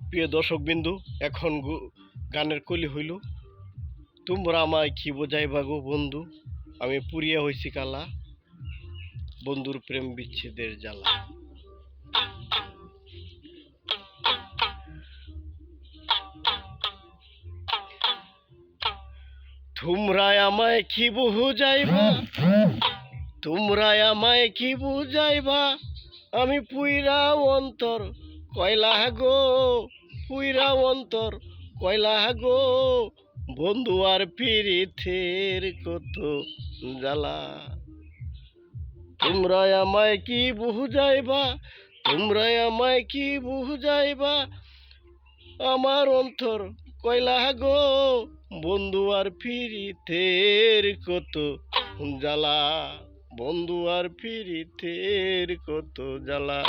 প্রিয় দর্শক বিন্দু, এখন গানের কলি হইল, তোমরা আমায় কি বোঝাইবা গো বন্ধু, আমি পুরিয়া হইছি কালা, বন্ধুর প্রেম বিচ্ছেদের জ্বালা। তোমরা আমায় কি বুঝাইবা, তোমরা আমায় কি বুঝাইবা, আমি পুইরা অন্তর কয়লা গো, পুইরা অন্তর কয়লা গো, বন্ধু আর পিরিথের কত জ্বালা। তোমরা আমায় কি বুঝাইবা, তোমরা আমায় কি বুঝাইবা, আমার অন্তর কয়লা গো, বন্ধু আর পিরিথের কত জ্বালা, বন্ধু আর পিরিথের কত জ্বালা।